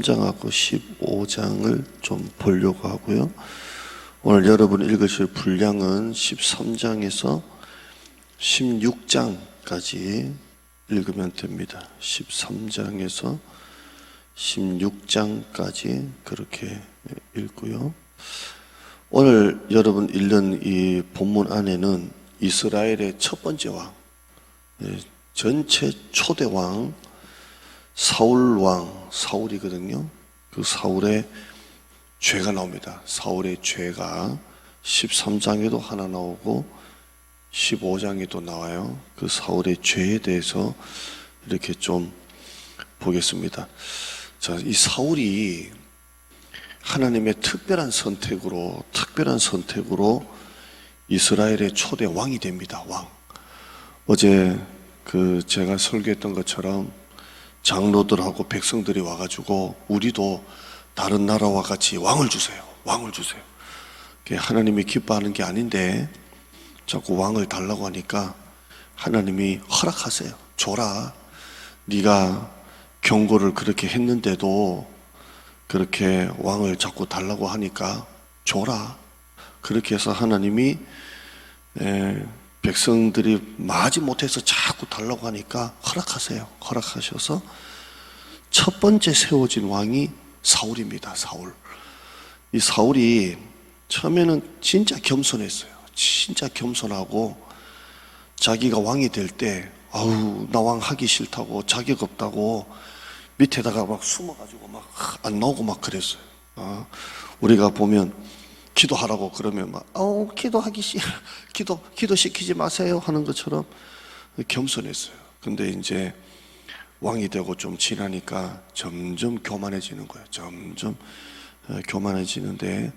13장하고 15장을 좀 보려고 하고요. 오늘 여러분 읽으실 분량은 13장에서 16장까지 읽으면 됩니다. 13장에서 16장까지 그렇게 읽고요. 오늘 여러분 읽는 이 본문 안에는 이스라엘의 첫 번째 왕, 전체 초대 왕, 사울 왕, 사울이거든요. 그 사울의 죄가 나옵니다. 사울의 죄가 13장에도 하나 나오고 15장에도 나와요. 그 사울의 죄에 대해서 이렇게 좀 보겠습니다. 자, 이 사울이 하나님의 특별한 선택으로 이스라엘의 초대 왕이 됩니다. 왕. 어제 제가 설교했던 것처럼 장로들하고 백성들이 와가지고 우리도 다른 나라와 같이 왕을 주세요. 왕을 주세요. 하나님이 기뻐하는 게 아닌데 자꾸 왕을 달라고 하니까 하나님이 허락하세요. 줘라. 네가 경고를 그렇게 했는데도 그렇게 왕을 자꾸 달라고 하니까 줘라. 그렇게 해서 하나님이 백성들이 마지 못해서 자꾸 달라고 하니까 허락하세요. 허락하셔서 첫 번째 세워진 왕이 사울입니다. 사울. 이 사울이 처음에는 진짜 겸손했어요. 진짜 겸손하고 자기가 왕이 될 때 아우 나 왕 하기 싫다고 자격 없다고 밑에다가 막 숨어가지고 막 안 나오고 막 그랬어요. 우리가 보면 기도하라고 그러면 막 기도하기 싫어 기도 시키지 마세요 하는 것처럼 겸손했어요. 근데 이제 왕이 되고 좀 지나니까 점점 교만해지는 거예요. 점점 교만해지는데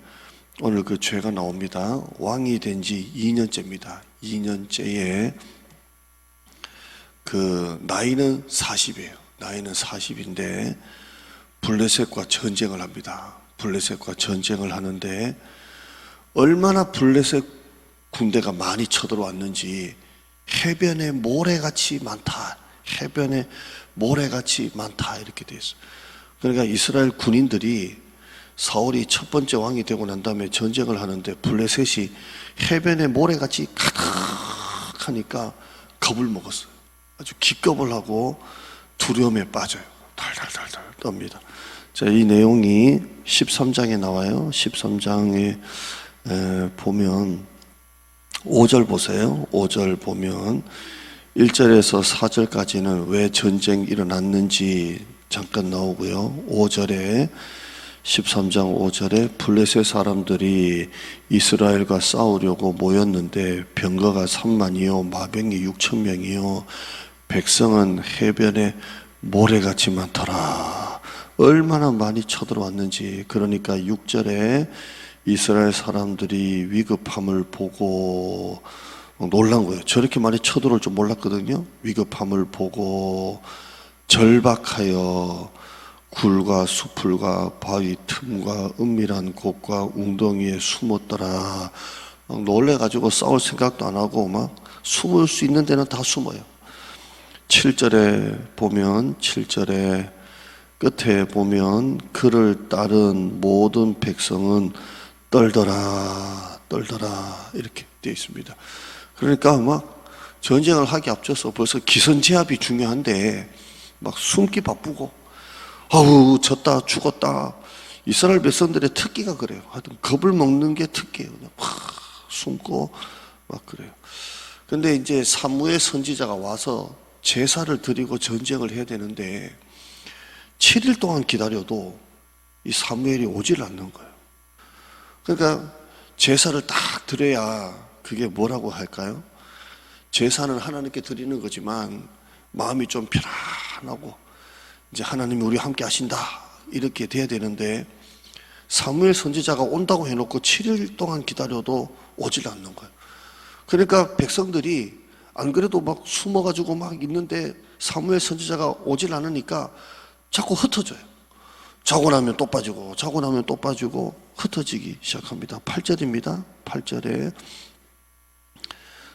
오늘 그 죄가 나옵니다. 왕이 된 지 2년째입니다. 2년째에 그 나이는 40이에요. 나이는 40인데 블레셋과 전쟁을 합니다. 블레셋과 전쟁을 하는데 얼마나 블레셋 군대가 많이 쳐들어왔는지 해변에 모래같이 많다. 해변에 모래같이 많다. 이렇게 돼 있어요. 그러니까 이스라엘 군인들이 사울이 첫 번째 왕이 되고 난 다음에 전쟁을 하는데 블레셋이 해변에 모래같이 가득하니까 겁을 먹었어요. 아주 기겁을 하고 두려움에 빠져요. 달달달달 떱니다. 자, 이 내용이 13장에 나와요. 13장에 보면 5절 보세요. 5절 보면 1절에서 4절까지는 왜 전쟁이 일어났는지 잠깐 나오고요. 5절에 13장 5절에 블레셋 사람들이 이스라엘과 싸우려고 모였는데 병거가 3만이요 마병이 6천 명이요 백성은 해변에 모래같이 많더라. 얼마나 많이 쳐들어왔는지. 그러니까 6절에 이스라엘 사람들이 위급함을 보고 놀란 거예요. 저렇게 많이 쳐들어올 줄 몰랐거든요. 위급함을 보고 절박하여 굴과 수풀과 바위 틈과 은밀한 곳과 웅덩이에 숨었더라. 막 놀래가지고 싸울 생각도 안 하고 막 숨을 수 있는 데는 다 숨어요. 7절에 보면 7절에 끝에 보면 그를 따른 모든 백성은 떨더라 이렇게 되어 있습니다. 그러니까 막 전쟁을 하기 앞서서 벌써 기선제압이 중요한데 막 숨기 바쁘고 아우 졌다 죽었다. 이스라엘 백성들의 특기가 그래요. 하여튼 겁을 먹는 게 특기예요. 그냥 막 숨고 막 그래요. 근데 이제 사무엘 선지자가 와서 제사를 드리고 전쟁을 해야 되는데 7일 동안 기다려도 이 사무엘이 오질 않는 거예요. 그러니까 제사를 딱 드려야 그게 뭐라고 할까요? 제사는 하나님께 드리는 거지만 마음이 좀 편안하고 이제 하나님이 우리와 함께 하신다 이렇게 돼야 되는데 사무엘 선지자가 온다고 해놓고 7일 동안 기다려도 오질 않는 거예요. 그러니까 백성들이 안 그래도 막 숨어가지고 막 있는데 사무엘 선지자가 오질 않으니까 자꾸 흩어져요. 자고 나면 또 빠지고 자고 나면 또 빠지고 흩어지기 시작합니다. 8절입니다. 8절에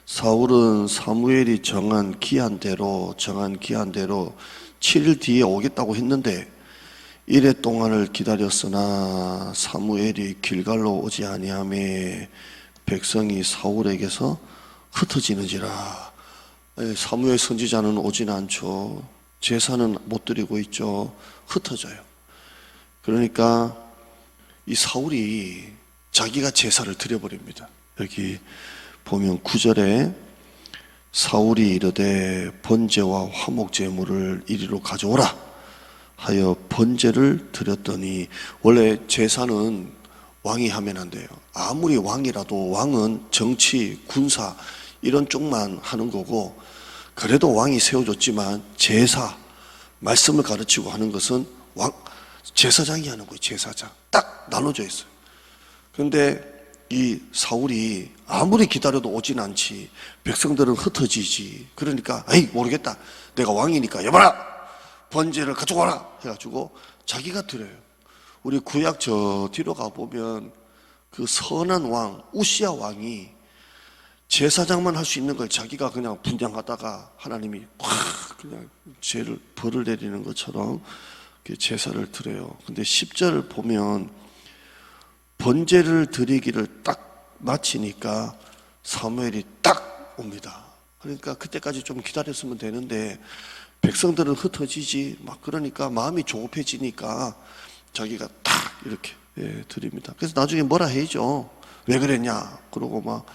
사울은 사무엘이 정한 기한대로 7일 뒤에 오겠다고 했는데 이레 동안을 기다렸으나 사무엘이 길갈로 오지 아니하매 백성이 사울에게서 흩어지는지라. 사무엘 선지자는 오지는 않죠. 제사는 못 드리고 있죠. 흩어져요. 그러니까 이 사울이 자기가 제사를 드려버립니다. 여기 보면 9절에 사울이 이르되 번제와 화목 제물을 이리로 가져오라 하여 번제를 드렸더니, 원래 제사는 왕이 하면 안 돼요. 아무리 왕이라도 왕은 정치, 군사 이런 쪽만 하는 거고, 그래도 왕이 세워줬지만 제사, 말씀을 가르치고 하는 것은 제사장이 하는 거예요. 제사장 딱 나눠져 있어요. 그런데 이 사울이 아무리 기다려도 오진 않지, 백성들은 흩어지지. 그러니까 에이 모르겠다, 내가 왕이니까 여봐라, 번제를 가져와라 해가지고 자기가 드려요. 우리 구약 저 뒤로 가보면 그 선한 왕 우시야 왕이 제사장만 할 수 있는 걸 자기가 그냥 분양하다가 하나님이 확 그냥 죄를 벌을 내리는 것처럼 제사를 드려요. 근데 10절을 보면 번제를 드리기를 딱 마치니까 사무엘이 딱 옵니다. 그러니까 그때까지 좀 기다렸으면 되는데 백성들은 흩어지지 막, 그러니까 마음이 조급해지니까 자기가 딱 이렇게 드립니다. 그래서 나중에 뭐라 해야죠. 왜 그랬냐 그러고 막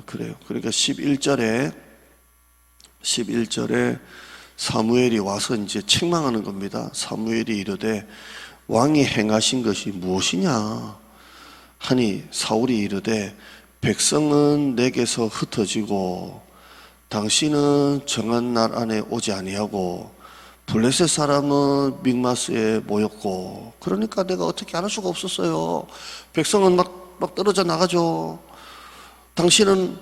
그래요. 그러니까 11절에 사무엘이 와서 이제 책망하는 겁니다. 사무엘이 이르되 왕이 행하신 것이 무엇이냐 하니 사울이 이르되 백성은 내게서 흩어지고 당신은 정한 날 안에 오지 아니하고 블레셋 사람은 믹마스에 모였고, 그러니까 내가 어떻게 안 할 수가 없었어요. 백성은 막 떨어져 나가죠. 당신은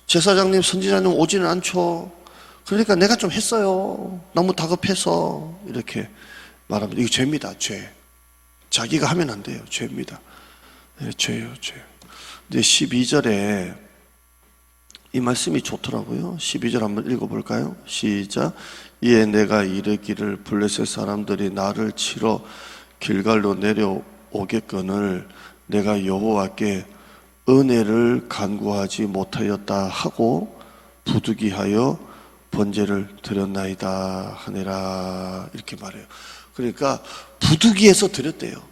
제사장님 선지자님 오지는 않죠. 그러니까 내가 좀 했어요. 너무 다급해서. 이렇게 말합니다. 이거 죄입니다. 죄. 자기가 하면 안 돼요. 죄입니다. 네, 죄예요. 죄. 근데 12절에 이 말씀이 좋더라고요. 12절 한번 읽어볼까요? 시작. 이에 내가 이르기를 블레셋 사람들이 나를 치러 길갈로 내려오겠거늘 내가 여호와께 은혜를 간구하지 못하였다 하고 부득이하여 번제를 드렸나이다 하니라. 이렇게 말해요. 그러니까 부득이해서 드렸대요.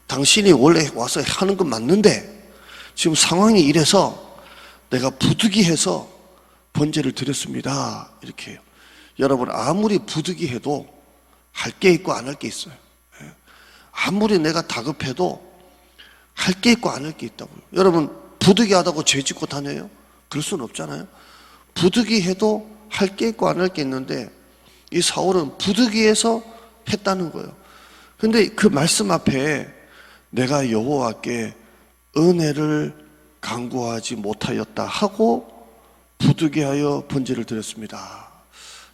당신이 원래 와서 하는 건 맞는데 지금 상황이 이래서 내가 부득이해서 번제를 드렸습니다. 이렇게 해요. 여러분, 아무리 부득이해도 할 게 있고 안 할 게 있어요. 아무리 내가 다급해도 할 게 있고 안 할 게 있다고요. 여러분, 부득이하다고 죄 짓고 다녀요? 그럴 수는 없잖아요. 부득이해도 할 게 있고 안 할 게 있는데 이 사울은 부득이해서 했다는 거예요. 근데 그 말씀 앞에 내가 여호와께 은혜를 간구하지 못하였다 하고 부득이하여 번제를 드렸습니다.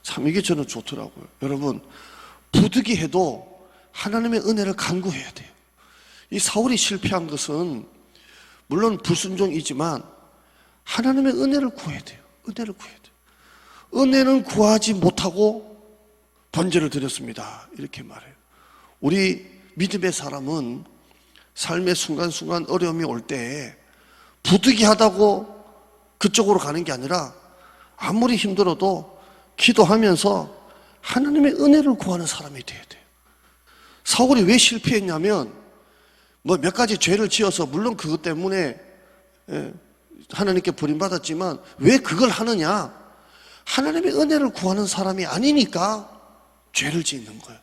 참 이게 저는 좋더라고요. 여러분, 부득이해도 하나님의 은혜를 간구해야 돼요. 이 사울이 실패한 것은 물론 불순종이지만 하나님의 은혜를 구해야 돼요. 은혜를 구해야 돼요. 은혜는 구하지 못하고 번제를 드렸습니다. 이렇게 말해요. 우리 믿음의 사람은 삶의 순간순간 어려움이 올 때 부득이하다고 그쪽으로 가는 게 아니라 아무리 힘들어도 기도하면서 하나님의 은혜를 구하는 사람이 돼야 돼요. 사울이 왜 실패했냐면 뭐 몇 가지 죄를 지어서 물론 그것 때문에 하나님께 버림받았지만 왜 그걸 하느냐? 하나님의 은혜를 구하는 사람이 아니니까 죄를 짓는 거예요.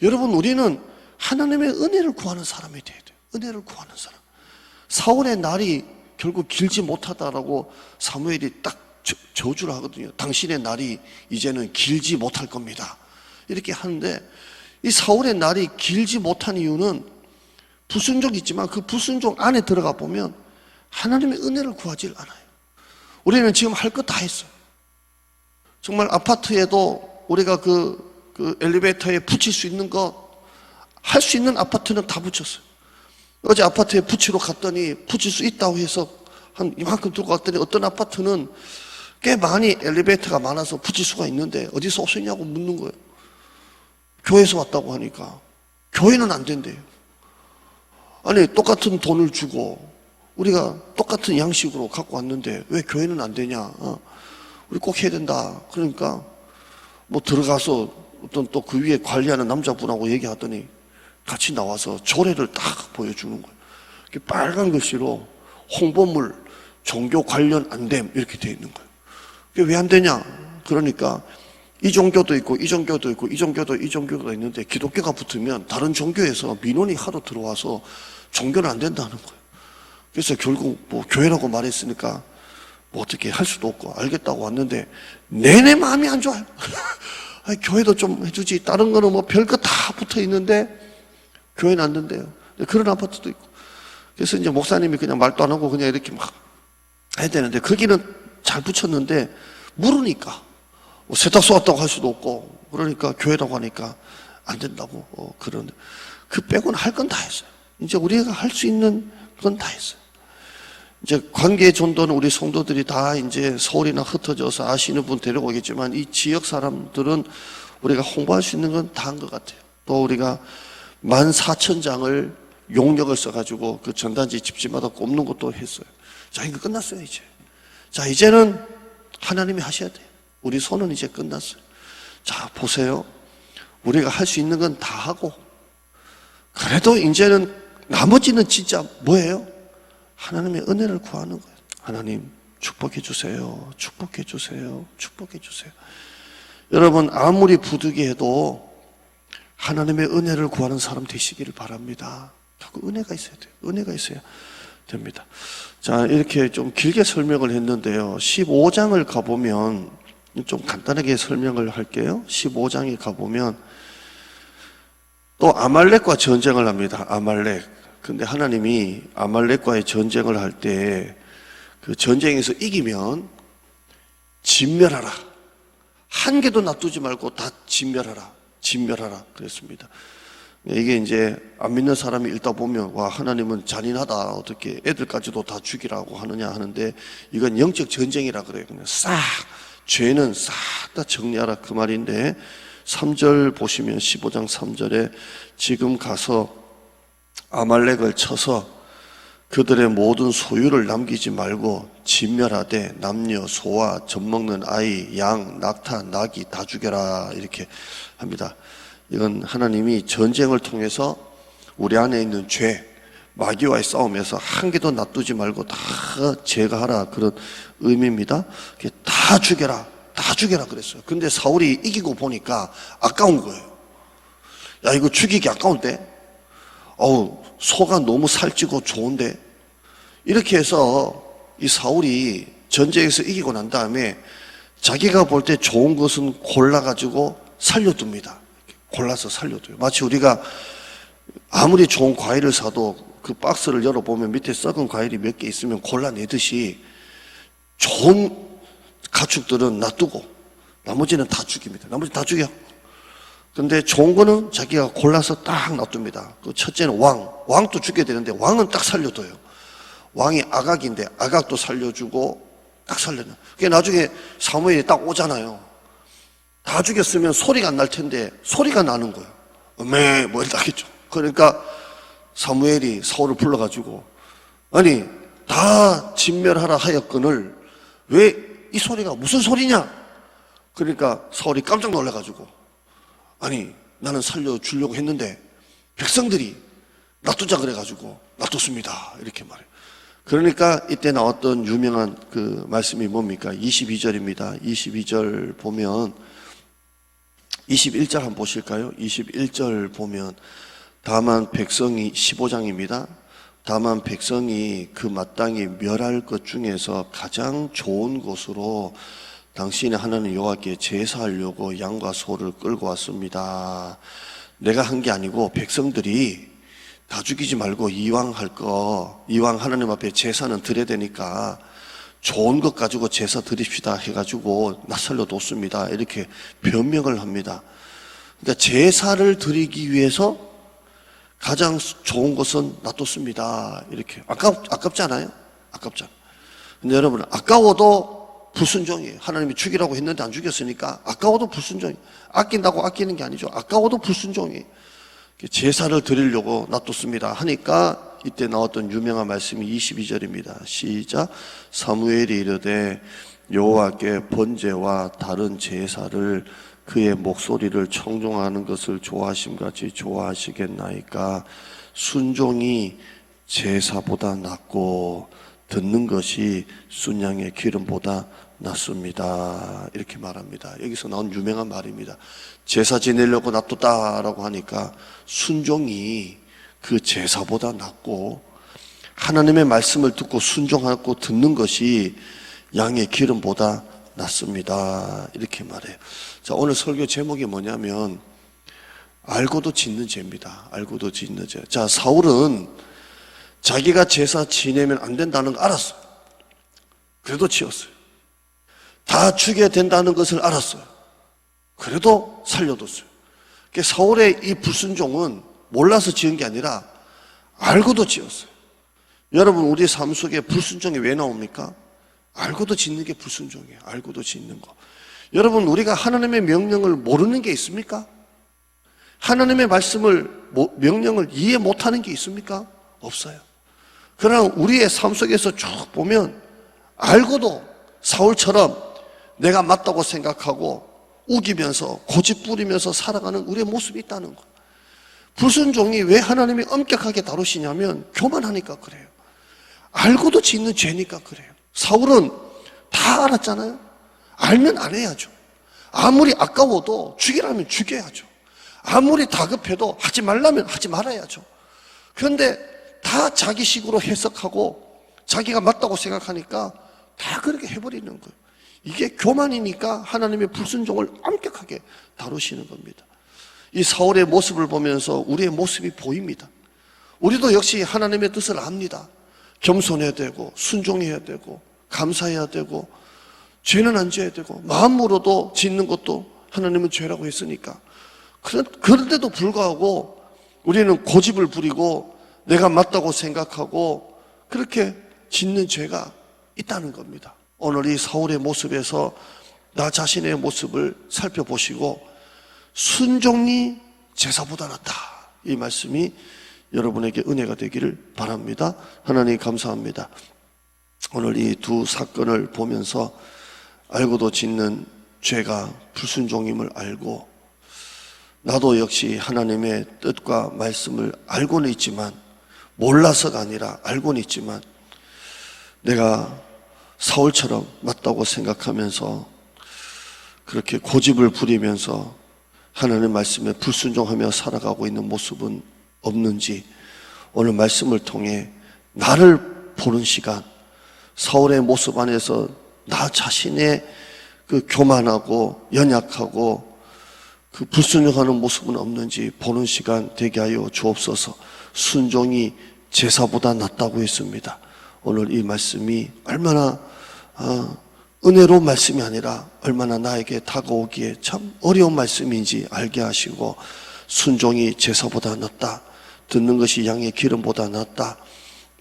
여러분, 우리는 하나님의 은혜를 구하는 사람이 돼야 돼요. 은혜를 구하는 사람. 사울의 날이 결국 길지 못하다라고 사무엘이 딱 저주를 하거든요. 당신의 날이 이제는 길지 못할 겁니다. 이렇게 하는데 이 사울의 날이 길지 못한 이유는 불순종이 있지만 그 불순종 안에 들어가 보면 하나님의 은혜를 구하지 않아요. 우리는 지금 할 것 다 했어요. 정말 아파트에도 우리가 그 엘리베이터에 붙일 수 있는 거 할 수 있는 아파트는 다 붙였어요. 어제 아파트에 붙이러 갔더니 붙일 수 있다고 해서 한 이만큼 들고 갔더니 어떤 아파트는 꽤 많이 엘리베이터가 많아서 붙일 수가 있는데 어디서 오셨냐고 묻는 거예요. 교회에서 왔다고 하니까. 교회는 안 된대요. 아니, 똑같은 돈을 주고 우리가 똑같은 양식으로 갖고 왔는데 왜 교회는 안 되냐? 우리 꼭 해야 된다. 그러니까 뭐 들어가서 어떤 또 그 위에 관리하는 남자분하고 얘기하더니 같이 나와서 조례를 딱 보여주는 거예요. 빨간 글씨로 홍보물, 종교 관련 안 됨 이렇게 돼 있는 거예요. 그게 왜 안 되냐? 그러니까 이 종교도 있고 이 종교도 있고 이 종교도 있는데 기독교가 붙으면 다른 종교에서 민원이 하도 들어와서 종교는 안 된다는 거예요. 그래서 결국 뭐 교회라고 말했으니까 뭐 어떻게 할 수도 없고 알겠다고 왔는데 내내 마음이 안 좋아요. 아니, 교회도 좀 해주지. 다른 거는 뭐 별거 다 붙어 있는데 교회는 안 된대요. 그런 아파트도 있고. 그래서 이제 목사님이 그냥 말도 안 하고 그냥 이렇게 막 해야 되는데 거기는 잘 붙였는데 물으니까 뭐 세탁소 왔다고 할 수도 없고 그러니까 교회라고 하니까 안 된다고 그러는데 그 빼고는 할 건 다 했어요. 이제 우리가 할 수 있는 건 다 했어요. 이제 관계 전도는 우리 성도들이 다 이제 서울이나 흩어져서 아시는 분 데려오겠지만 이 지역 사람들은 우리가 홍보할 수 있는 건 다 한 것 같아요. 또 우리가 14,000장을 용역을 써가지고 그 전단지 집집마다 꼽는 것도 했어요. 자, 이거 끝났어요, 이제. 자, 이제는 하나님이 하셔야 돼요. 우리 손은 이제 끝났어요. 자, 보세요. 우리가 할 수 있는 건 다 하고, 그래도 이제는 나머지는 진짜 뭐예요? 하나님의 은혜를 구하는 거예요. 하나님, 축복해 주세요. 축복해 주세요. 축복해 주세요. 여러분, 아무리 부득이해도 하나님의 은혜를 구하는 사람 되시기를 바랍니다. 자꾸 은혜가 있어야 돼요. 은혜가 있어야 됩니다. 자, 이렇게 좀 길게 설명을 했는데요. 15장을 가보면 좀 간단하게 설명을 할게요. 15장에 가보면 또 아말렉과 전쟁을 합니다. 아말렉. 근데 하나님이 아말렉과의 전쟁을 할 때 그 전쟁에서 이기면 진멸하라. 한 개도 놔두지 말고 다 진멸하라. 진멸하라. 그랬습니다. 이게 이제 안 믿는 사람이 읽다 보면 와, 하나님은 잔인하다. 어떻게 애들까지도 다 죽이라고 하느냐 하는데 이건 영적 전쟁이라 그래요. 그냥 싹 죄는 싹 다 정리하라 그 말인데 3절 보시면 15장 3절에 지금 가서 아말렉을 쳐서 그들의 모든 소유를 남기지 말고 진멸하되 남녀, 소와, 젖먹는 아이, 양, 낙타, 나귀 다 죽여라 이렇게 합니다. 이건 하나님이 전쟁을 통해서 우리 안에 있는 죄, 마귀와의 싸움에서 한 개도 놔두지 말고 다 제거하라 그런 의미입니다. 다 죽여라, 다 죽여라 그랬어요. 근데 사울이 이기고 보니까 아까운 거예요. 야, 이거 죽이기 아까운데? 소가 너무 살찌고 좋은데? 이렇게 해서 이 사울이 전쟁에서 이기고 난 다음에 자기가 볼 때 좋은 것은 골라가지고 살려둡니다. 골라서 살려둬요. 마치 우리가 아무리 좋은 과일을 사도 그 박스를 열어보면 밑에 썩은 과일이 몇 개 있으면 골라내듯이 좋은 가축들은 놔두고 나머지는 다 죽입니다. 나머지 다 죽여. 근데 좋은 거는 자기가 골라서 딱 놔둡니다. 그 첫째는 왕도 죽여야 되는데 왕은 딱 살려둬요. 왕이 아각인데 아각도 살려주고 딱 살려놔. 그게 나중에 사무엘이 딱 오잖아요. 다 죽였으면 소리가 안 날 텐데 소리가 나는 거예요. 뭐 이렇게 하겠죠. 그러니까 사무엘이 사울을 불러가지고 아니 다 진멸하라 하였거늘 왜 이 소리가 무슨 소리냐? 그러니까 사울이 깜짝 놀라가지고 아니 나는 살려주려고 했는데 백성들이 놔두자 그래가지고 놔뒀습니다 이렇게 말해요. 그러니까 이때 나왔던 유명한 그 말씀이 뭡니까? 22절입니다 22절 보면 21절 한번 보실까요? 21절 보면 다만 백성이 15장입니다. 다만 백성이 그 마땅히 멸할 것 중에서 가장 좋은 곳으로 당신의 하나님 여호와께 제사하려고 양과 소를 끌고 왔습니다. 내가 한 게 아니고 백성들이 다 죽이지 말고 이왕 하나님 앞에 제사는 드려야 되니까 좋은 것 가지고 제사 드립시다 해가지고 낯설려 뒀습니다. 이렇게 변명을 합니다. 그러니까 제사를 드리기 위해서 가장 좋은 것은 놔뒀습니다. 이렇게 아깝지 않아요? 아깝잖아요. 근데 여러분 아까워도 불순종이에요. 하나님이 죽이라고 했는데 안 죽였으니까 아까워도 불순종이에요. 아낀다고 아끼는 게 아니죠. 아까워도 불순종이에요. 제사를 드리려고 놔뒀습니다 하니까 이때 나왔던 유명한 말씀이 22절입니다. 시작. 사무엘이 이르되 여호와께 번제와 다른 제사를 그의 목소리를 청종하는 것을 좋아하심같이 좋아하시겠나이까. 순종이 제사보다 낫고 듣는 것이 순양의 기름보다 낫습니다. 이렇게 말합니다. 여기서 나온 유명한 말입니다. 제사 지내려고 놔뒀다라고 하니까 순종이 그 제사보다 낫고 하나님의 말씀을 듣고 순종하고 듣는 것이 양의 기름보다 낫습니다. 이렇게 말해요. 자, 오늘 설교 제목이 뭐냐면 알고도 짓는 죄입니다. 알고도 짓는 죄. 자, 사울은 자기가 제사 지내면 안 된다는 거 알았어요. 그래도 지었어요. 다 죽여야 된다는 것을 알았어요. 그래도 살려뒀어요. 그러니까 사울의 이 불순종은 몰라서 지은 게 아니라 알고도 지었어요. 여러분, 우리 삶 속에 불순종이 왜 나옵니까? 알고도 짓는 게 불순종이에요. 알고도 짓는 거. 여러분, 우리가 하나님의 명령을 모르는 게 있습니까? 하나님의 말씀을, 명령을 이해 못하는 게 있습니까? 없어요. 그러나 우리의 삶 속에서 쭉 보면 알고도 사울처럼 내가 맞다고 생각하고 우기면서 고집 부리면서 살아가는 우리의 모습이 있다는 거예요. 불순종이 왜 하나님이 엄격하게 다루시냐면 교만하니까 그래요. 알고도 짓는 죄니까 그래요. 사울은 다 알았잖아요. 알면 안 해야죠. 아무리 아까워도 죽이라면 죽여야죠. 아무리 다급해도 하지 말라면 하지 말아야죠. 그런데 다 자기식으로 해석하고 자기가 맞다고 생각하니까 다 그렇게 해버리는 거예요. 이게 교만이니까 하나님의 불순종을 엄격하게 다루시는 겁니다. 이 사울의 모습을 보면서 우리의 모습이 보입니다. 우리도 역시 하나님의 뜻을 압니다. 겸손해야 되고 순종해야 되고 감사해야 되고 죄는 안 져야 되고 마음으로도 짓는 것도 하나님은 죄라고 했으니까. 그런데도 불구하고 우리는 고집을 부리고 내가 맞다고 생각하고 그렇게 짓는 죄가 있다는 겁니다. 오늘 이 사울의 모습에서 나 자신의 모습을 살펴보시고 순종이 제사보다 낫다, 이 말씀이 여러분에게 은혜가 되기를 바랍니다. 하나님 감사합니다. 오늘 이 두 사건을 보면서 알고도 짓는 죄가 불순종임을 알고 나도 역시 하나님의 뜻과 말씀을 알고는 있지만 몰라서가 아니라 알고는 있지만 내가 사울처럼 맞다고 생각하면서 그렇게 고집을 부리면서 하나님의 말씀에 불순종하며 살아가고 있는 모습은 없는지 오늘 말씀을 통해 나를 보는 시간, 사울의 모습 안에서 나 자신의 그 교만하고 연약하고 그 불순종하는 모습은 없는지 보는 시간 되게 하여 주옵소서. 순종이 제사보다 낫다고 했습니다. 오늘 이 말씀이 얼마나 은혜로운 말씀이 아니라 얼마나 나에게 다가오기에 참 어려운 말씀인지 알게 하시고 순종이 제사보다 낫다, 듣는 것이 양의 기름보다 낫다,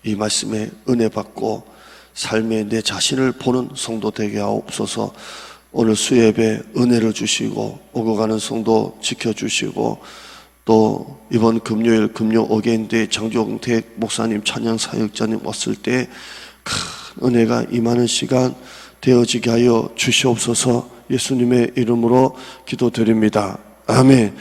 이 말씀에 은혜 받고 삶에 내 자신을 보는 성도 되게 하옵소서. 오늘 수예배 은혜를 주시고 오고 가는 성도 지켜주시고 또 이번 금요일 금요 어게인데 장종택 목사님 찬양 사역자님 왔을 때 큰 은혜가 임하는 시간 되어지게 하여 주시옵소서. 예수님의 이름으로 기도드립니다. 아멘.